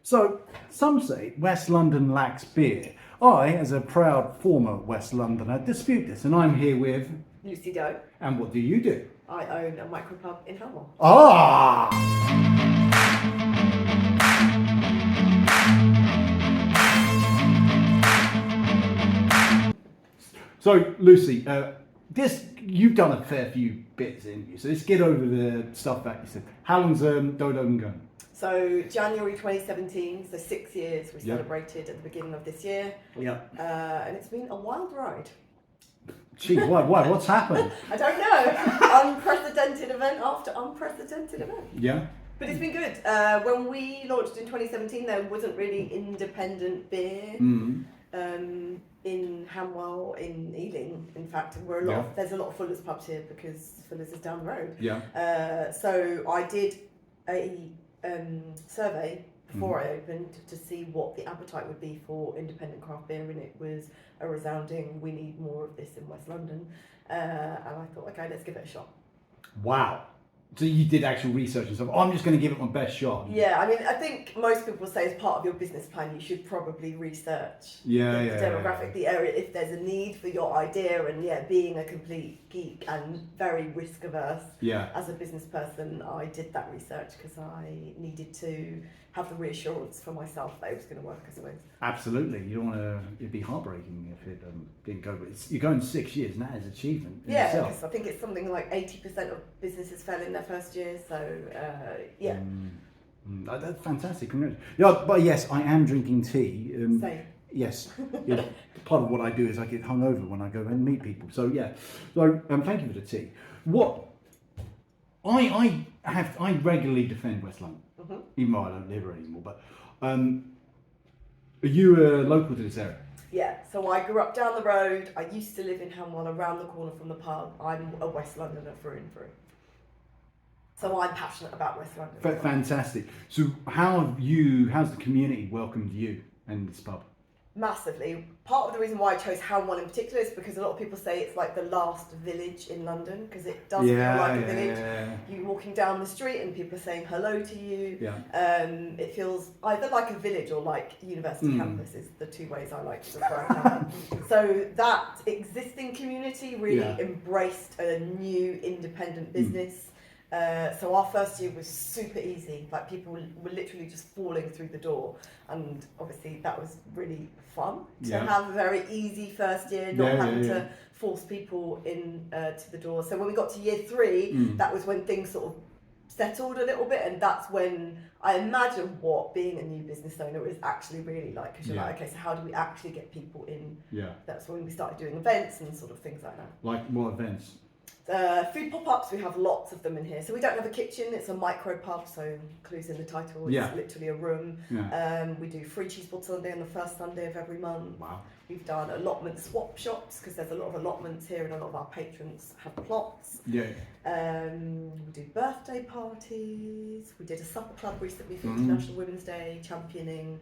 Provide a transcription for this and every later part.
So, some say West London lacks beer. I, as a proud former West Londoner, dispute this, and I'm here with... Lucy Doe. And what do you do? I own a Micro Pub in Hanwell. Ah! So, Lucy, you've done a fair few bits, haven't you? So let's get over the stuff that you said. How long's Dodo been going? So January 2017, so 6 years we celebrated at the beginning of this year. Yeah. And it's been a wild ride. Gee, why? What's happened? I don't know. Unprecedented event after unprecedented event. Yeah. But it's been good. When we launched in 2017, there wasn't really independent beer in Hanwell, in Ealing. In fact, there's a lot of Fuller's pubs here because Fuller's is down the road. Yeah. So I did a survey before I opened to see what the appetite would be for independent craft beer, and it was a resounding, we need more of this in West London. And I thought, okay, let's give it a shot. Wow. So you did actual research and stuff. I'm just going to give it my best shot. Yeah, I mean, I think most people say as part of your business plan, you should probably research the demographic, the area, if there's a need for your idea. And being a complete geek and very risk averse as a business person, I did that research because I needed to have the reassurance for myself that it was going to work, I suppose. Absolutely. You don't want to, it'd be heartbreaking if it didn't go. But you're going 6 years, and that is achievement in itself. Because I think it's something like 80% of businesses fail in their first year. So, That's fantastic. Yeah, but yes, I am drinking tea. Same. Yes. Part of what I do is I get hungover when I go and meet people. So yeah. So thank you for the tea. What I regularly defend West London, even though I don't live here anymore. But are you local to this area? Yeah, so I grew up down the road. I used to live in Hanwell, around the corner from the pub. I'm a West Londoner through and through. So I'm passionate about West London. Fantastic. So how's the community welcomed you and this pub? Massively. Part of the reason why I chose Hanwell in particular is because a lot of people say it's like the last village in London, because it does feel like a village. You're walking down the street and people are saying hello to you. Yeah. It feels either like a village or like university campus is the two ways I like to describe it. So that existing community really embraced a new independent business. So our first year was super easy, like people were literally just falling through the door, and obviously that was really fun to have a very easy first year, not having to force people in to the door. So when we got to year 3, that was when things sort of settled a little bit, and that's when I imagine what being a new business owner is actually really like, because you're like, okay, so how do we actually get people in? That's when we started doing events and sort of things like that. Like what events? Food pop-ups, we have lots of them in here. So we don't have a kitchen, it's a micro pub, so clues in the title, it's literally a room. We do free cheese board Sunday on the first Sunday of every month. Wow. We've done allotment swap shops, because there's a lot of allotments here and a lot of our patrons have plots. We do birthday parties. We did a supper club recently for International Women's Day, championing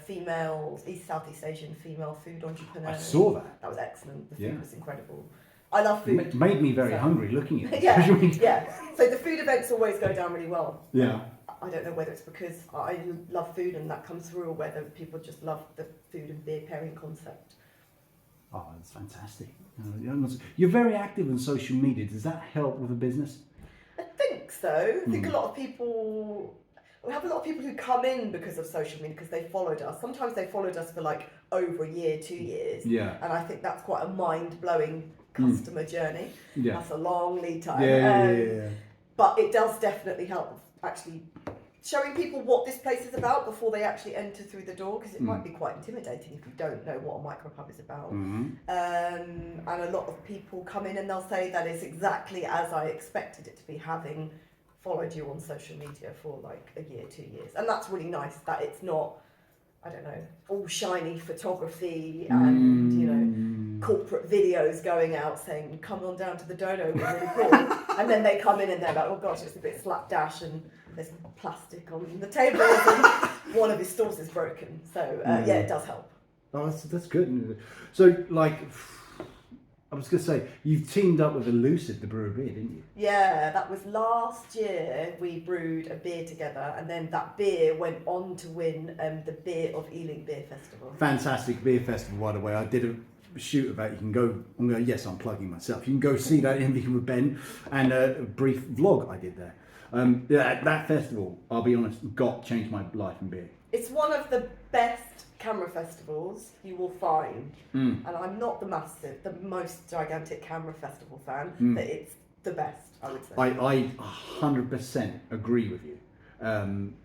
females, Southeast Asian female food entrepreneurs. I saw that. That was excellent. The food was incredible. I love food. It made me very hungry looking at it. So the food events always go down really well. Yeah. I don't know whether it's because I love food and that comes through, or whether people just love the food and beer pairing concept. Oh, that's fantastic. You're very active on social media. Does that help with the business? I think so. I think we have a lot of people who come in because of social media, because they followed us. Sometimes they followed us for like over a year, 2 years. Yeah. And I think that's quite a mind-blowing customer journey. That's a long lead time. But it does definitely help actually showing people what this place is about before they actually enter through the door, because it might be quite intimidating if you don't know what a micro pub is about. And a lot of people come in and they'll say that it's exactly as I expected it to be, having followed you on social media for like a year, 2 years. And that's really nice that it's not, I don't know, all shiny photography and, corporate videos going out saying, come on down to the Dodo, we're really cool. And then they come in and they're like, oh gosh, it's a bit slapdash and there's plastic on the tables and one of his stools is broken. So, it does help. Oh, that's good. So, like, I was going to say, you've teamed up with Elusive to brew a beer, didn't you? Yeah, that was last year. We brewed a beer together, and then that beer went on to win the Beer of Ealing Beer Festival. Fantastic beer festival, by the way. I did a shoot of that. You can go, yes, I'm plugging myself. You can go see that interview with Ben and a brief vlog I did there. That festival, I'll be honest, changed my life in beer. It's one of the best camera festivals you will find, and I'm not the most gigantic camera festival fan, but it's the best, I would say. I 100% agree with you.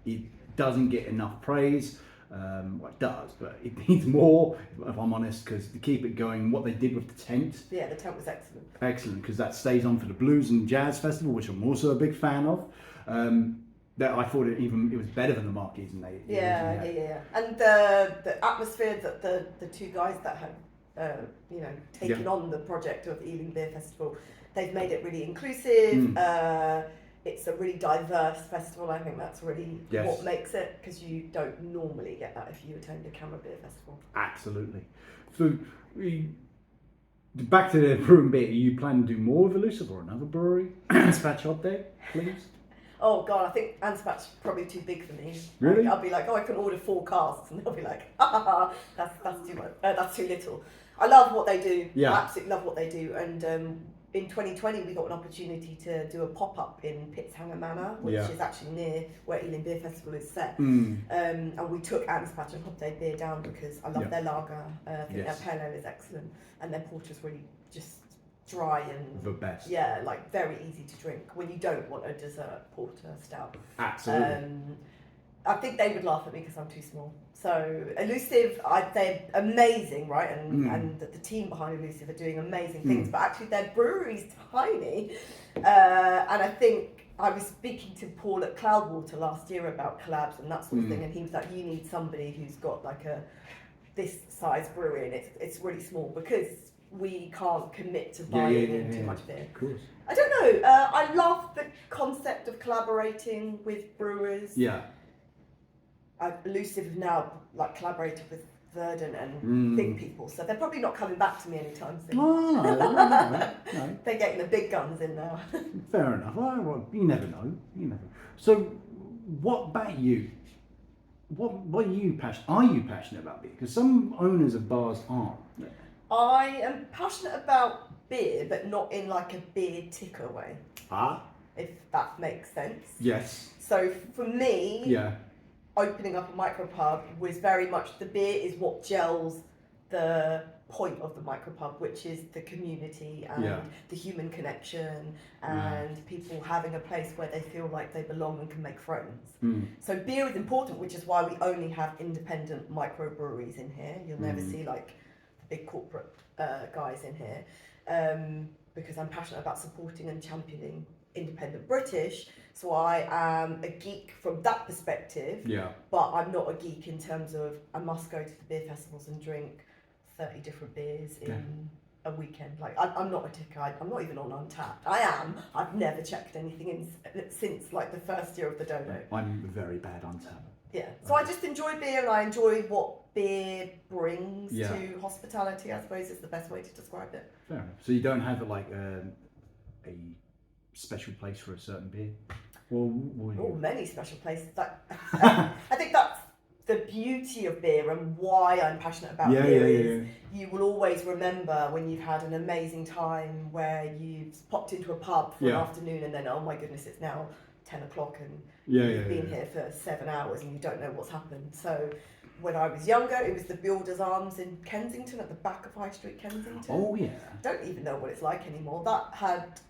It doesn't get enough praise. Well, it does, but it needs more, if I'm honest, because to keep it going, what they did with the tent. Yeah, the tent was excellent. Excellent, because that stays on for the Blues and Jazz Festival, which I'm also a big fan of. That I thought it was better than the Marquees, and they yeah. And the atmosphere that the two guys that had taken on the project of Ealing Beer Festival, they've made it really inclusive. It's a really diverse festival. I think that's really what makes it, because you don't normally get that if you attend a camera beer festival. Absolutely. So back to the brewing beer. You plan to do more with Elusive or another brewery? Anspach Hop Day, please. Oh God, I think Anspach's probably too big for me. Really? Like, I'll be like, I can order 4 casks, and they'll be like, that's too much. That's too little. I love what they do. Yeah. I absolutely love what they do. And in 2020, we got an opportunity to do a pop-up in Pittshanger Manor, which is actually near where Ealing Beer Festival is set. And we took Anspach and Hop Day beer down because I love their lager. I think their pale ale is excellent, and their porter's really just dry and the best. Yeah, like very easy to drink when you don't want a dessert porter stout. Absolutely. I think they would laugh at me because I'm too small. So Elusive, they're amazing, right? And the team behind Elusive are doing amazing things. But actually, their brewery's tiny. And I think I was speaking to Paul at Cloudwater last year about collabs and that sort of thing, and he was like, "You need somebody who's got like this size brewery, and it's really small because we can't commit to buying in too much beer." Of course. I don't know. I love the concept of collaborating with brewers. Yeah. Elusive have now collaborated with Verdant and big people, so they're probably not coming back to me anytime soon. Oh, no. They're getting the big guns in now. Fair enough. Well, you never know. So, what about you? What are you passionate about beer? Because some owners of bars aren't. I am passionate about beer, but not in like a beer ticker way. If that makes sense. Yes. So for me, opening up a micro pub was very much the beer is what gels the point of the micro pub, which is the community and the human connection and people having a place where they feel like they belong and can make friends. So beer is important, which is why we only have independent microbreweries in here. You'll never see like big corporate guys in here, because I'm passionate about supporting and championing independent British. So I am a geek from that perspective, but I'm not a geek in terms of I must go to the beer festivals and drink 30 different beers in a weekend. Like I'm not a ticker. I'm not even on Untapped. I've never checked anything in since like the first year of the Dodo. I'm very bad on tap. Yeah. So I just enjoy beer, and I enjoy what beer brings to hospitality, I suppose is the best way to describe it. Fair enough. So you don't have like a special place for a certain beer? Many special places. I think that's the beauty of beer and why I'm passionate about beer is you will always remember when you've had an amazing time where you've popped into a pub for an afternoon and then, oh my goodness, it's now 10 o'clock and you've been here for 7 hours and you don't know what's happened. So when I was younger, it was the Builders Arms in Kensington, at the back of High Street, Kensington. Oh yeah. I don't even know what it's like anymore. That had,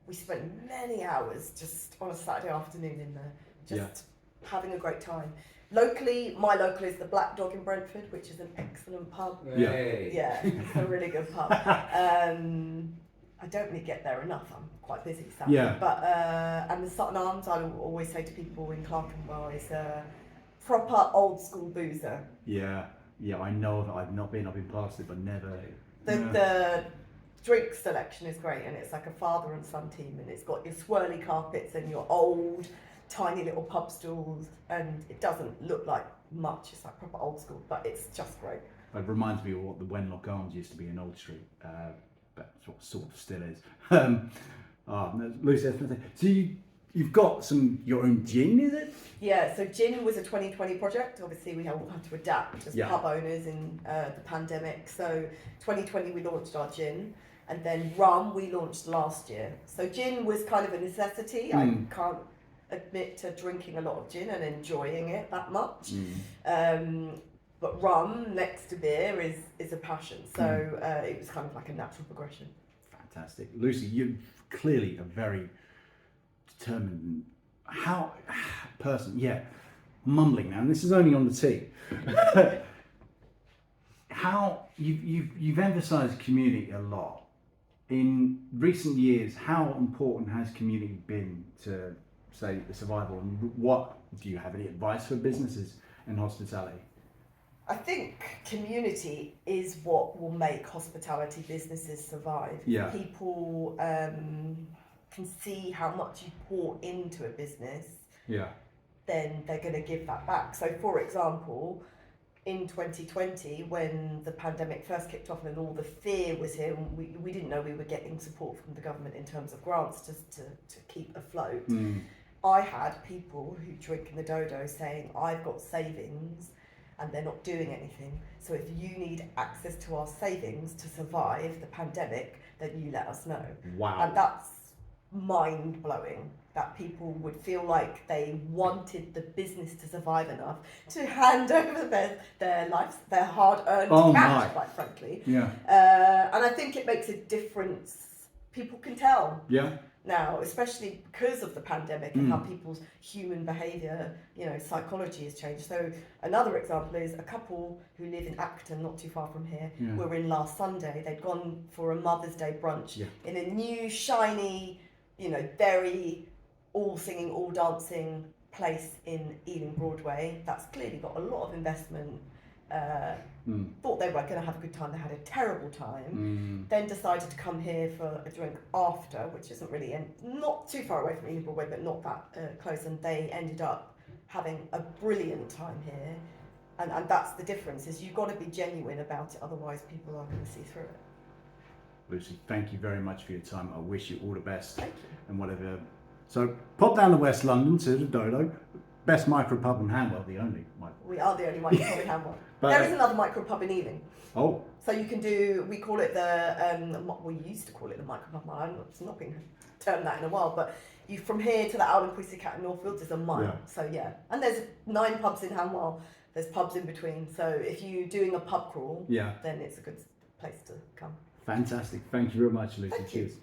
we spent many hours just on a Saturday afternoon in there, just having a great time. Locally, my local is the Black Dog in Brentford, which is an excellent pub. Yeah, it's a really good pub. I don't really get there enough. I'm quite busy, sadly. But and the Sutton Arms, I always say to people in Clerkenwell, is a proper old school boozer. Yeah, I know that I've been past it, but never. The drink selection is great, and it's like a father and son team, and it's got your swirly carpets and your old tiny little pub stools, and it doesn't look like much. It's like proper old school, but it's just great. It reminds me of what the Wenlock Arms used to be in Old Street. but sort of still is. No, Lucy, so you've got your own gin, is it? Yeah, so gin was a 2020 project. Obviously, we all had to adapt as pub owners in the pandemic. So 2020, we launched our gin. And then rum, we launched last year. So gin was kind of a necessity. I can't admit to drinking a lot of gin and enjoying it that much. But rum, next to beer, is a passion. So it was kind of like a natural progression. Fantastic. Lucy, you're clearly a very determined person. Yeah, mumbling now, and this is only on the tea. How you've emphasised community a lot. In recent years, how important has community been to, say, the survival? And what do you have any advice for businesses in hospitality? I think community is what will make hospitality businesses survive. Yeah. People can see how much you pour into a business. Yeah. Then they're going to give that back. So, for example, in 2020, when the pandemic first kicked off and all the fear was here, and we didn't know we were getting support from the government in terms of grants just to keep afloat. I had people who drink in the Dodo saying, I've got savings and they're not doing anything. So if you need access to our savings to survive the pandemic, then you let us know. Wow. And that's mind-blowing, that people would feel like they wanted the business to survive enough to hand over their lives, their hard-earned cash, quite frankly. Yeah. And I think it makes a difference. People can tell. Yeah. Now, especially because of the pandemic and how people's human behaviour, psychology has changed. So another example is a couple who live in Acton, not too far from here, were in last Sunday. They'd gone for a Mother's Day brunch in a new, shiny, very all singing, all dancing place in Ealing Broadway. That's clearly got a lot of investment. Thought they were going to have a good time. They had a terrible time. Then decided to come here for a drink after, which isn't really not too far away from Ealing Broadway, but not that close. And they ended up having a brilliant time here. And that's the difference, is you've got to be genuine about it, otherwise people are going to see through it. Lucy, thank you very much for your time. I wish you all the best. Thank you. And whatever. So pop down to West London to the Dodo. Best micro pub in Hanwell, the only micro. We are the only micro pub in Hanwell. There is another micro pub in Ealing. Oh. So you can we call it we used to call it the micro pub. I'm not being termed that in a while, but from here to the Owl and Pussycat in Northfields is a mile. Yeah. So yeah, and there's 9 pubs in Hanwell. There's pubs in between. So if you're doing a pub crawl, then it's a good place to come. Fantastic. Thank you very much, Lucy. Thank Cheers. You.